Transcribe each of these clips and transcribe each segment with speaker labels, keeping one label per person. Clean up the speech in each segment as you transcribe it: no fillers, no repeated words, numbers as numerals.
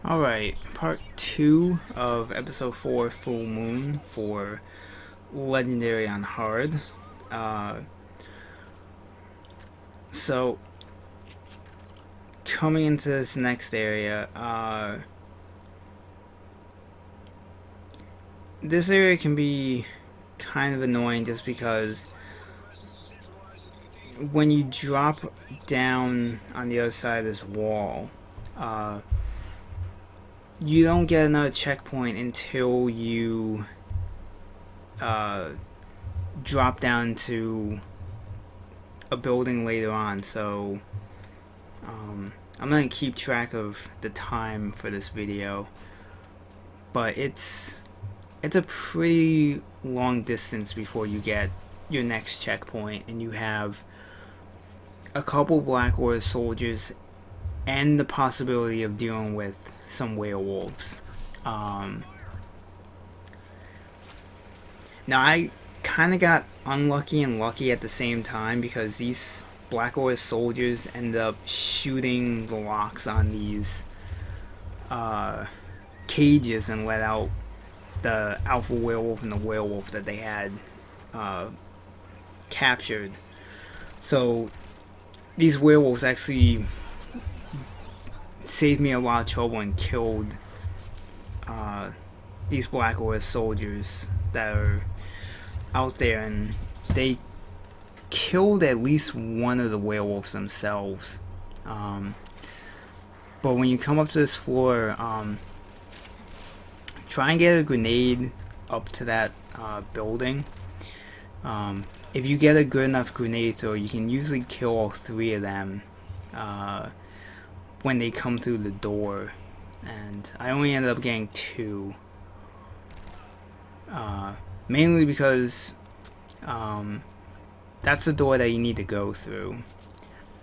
Speaker 1: Alright, part 2 of episode 4 Full Moon for Legendary on Hard. Uh, so, coming into this next area, this area can be kind of annoying just because when you drop down on the other side of this wall, uh, you don't get another checkpoint until you drop down to a building later on. So I'm gonna keep track of the time for this video, but it's a pretty long distance before you get your next checkpoint, and you have a couple Black Order soldiers and the possibility of dealing with some werewolves. Now I kind of got unlucky and lucky at the same time because these Black Order soldiers end up shooting the locks on these cages and let out the alpha werewolf and the werewolf that they had captured. So these werewolves actually saved me a lot of trouble and killed these Black Order soldiers that are out there, and they killed at least one of the werewolves themselves. But when you come up to this floor, try and get a grenade up to that building. If you get a good enough grenade throw, you can usually kill all three of them when they come through the door. And I only ended up getting two. Mainly because that's the door that you need to go through.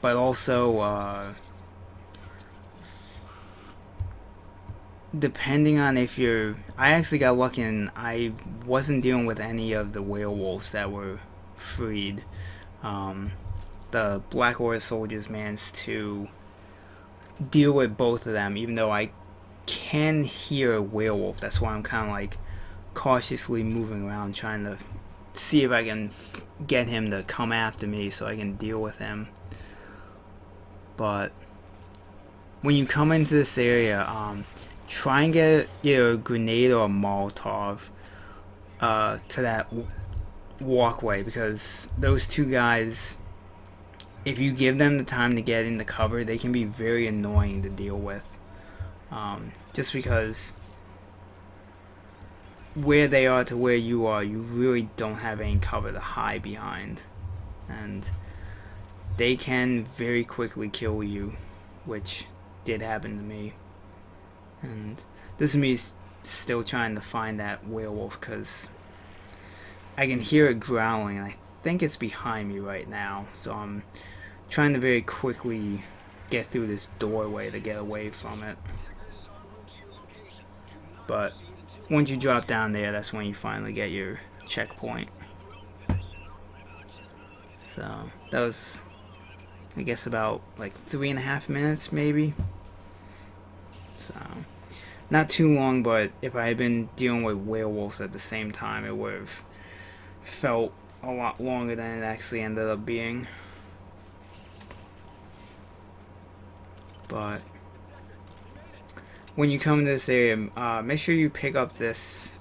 Speaker 1: But also, depending on if you're... I actually got lucky and I wasn't dealing with any of the werewolves that were freed. The Black Order soldiers managed to deal with both of them, even though I can hear a werewolf. That's why I'm kind of like cautiously moving around, trying to see if I can get him to come after me so I can deal with him. But when you come into this area, try and get either a grenade or a Molotov to that walkway, because those two guys, if you give them the time to get into cover, they can be very annoying to deal with. Just because where they are to where you are, you really don't have any cover to hide behind, and they can very quickly kill you, which did happen to me. And this is me still trying to find that werewolf, because I can hear it growling, and I think it's behind me right now, so I'm trying to very quickly get through this doorway to get away from it. But once you drop down there, that's when you finally get your checkpoint. So that was, I guess, about like 3.5 minutes maybe. So not too long, but if I had been dealing with werewolves at the same time, it would have felt a lot longer than it actually ended up being. But when you come to this area, make sure you pick up this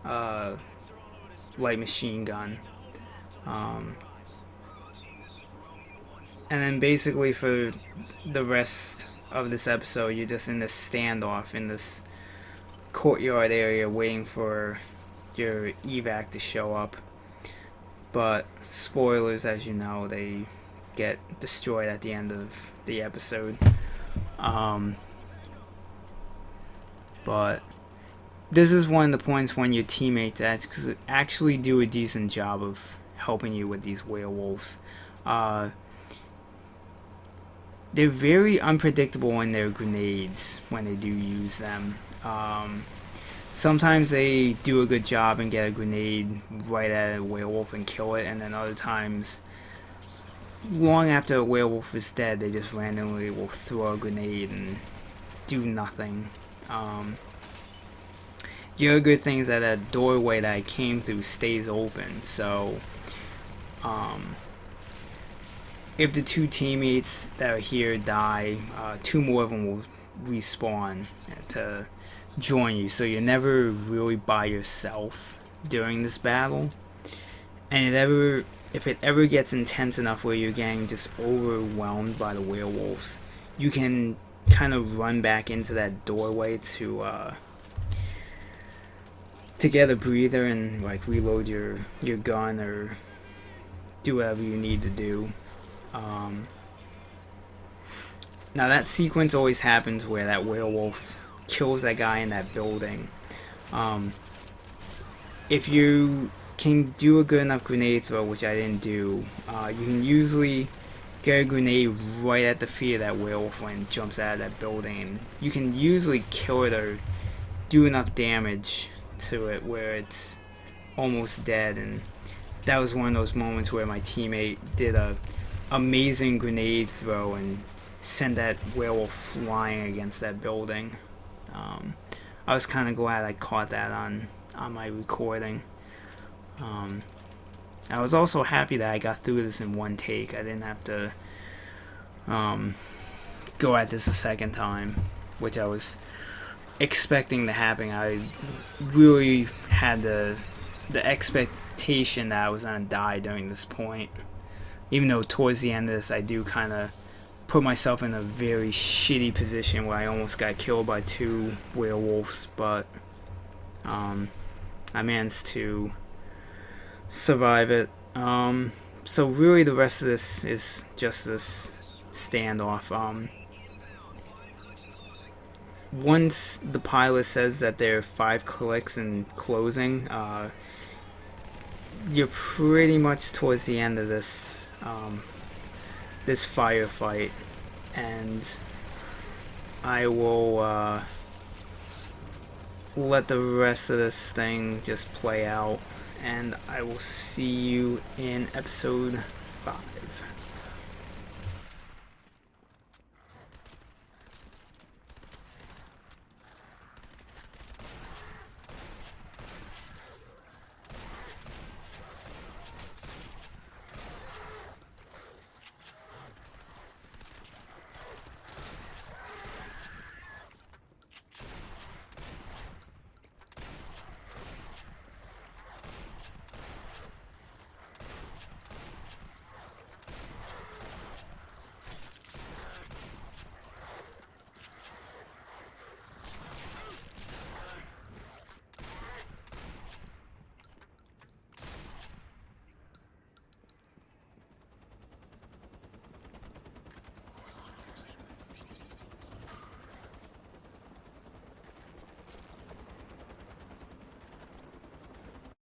Speaker 1: light machine gun. And then basically for the rest of this episode, you're just in this standoff in this courtyard area waiting for your evac to show up. But spoilers, as you know, they get destroyed at the end of the episode. But this is one of the points when your teammates actually do a decent job of helping you with these werewolves. They're very unpredictable in their grenades when they do use them. Sometimes they do a good job and get a grenade right at a werewolf and kill it, and then other times, long after a werewolf is dead, they just randomly will throw a grenade and do nothing. The other good thing is that that doorway that I came through stays open, so if the two teammates that are here die, two more of them will respawn to join you, so you're never really by yourself during this battle. And if it ever gets intense enough where you're getting just overwhelmed by the werewolves, you can kind of run back into that doorway to get a breather and like reload your gun or do whatever you need to do. Now that sequence always happens where that werewolf kills that guy in that building. If you can do a good enough grenade throw, which I didn't do, you can usually get a grenade right at the feet of that werewolf when it jumps out of that building, and you can usually kill it or do enough damage to it where it's almost dead. And that was one of those moments where my teammate did a amazing grenade throw and sent that werewolf flying against that building. I was kind of glad I caught that on my recording. I was also happy that I got through this in one take. I didn't have to go at this a second time, which I was expecting to happen. I really had the expectation that I was gonna die during this point, even though towards the end of this I do kind of put myself in a very shitty position where I almost got killed by two werewolves, but I managed to survive it. So really the rest of this is just this standoff. Once the pilot says that there are 5 clicks in closing, you're pretty much towards the end of this this firefight, and I will let the rest of this thing just play out, and I will see you in episode 5.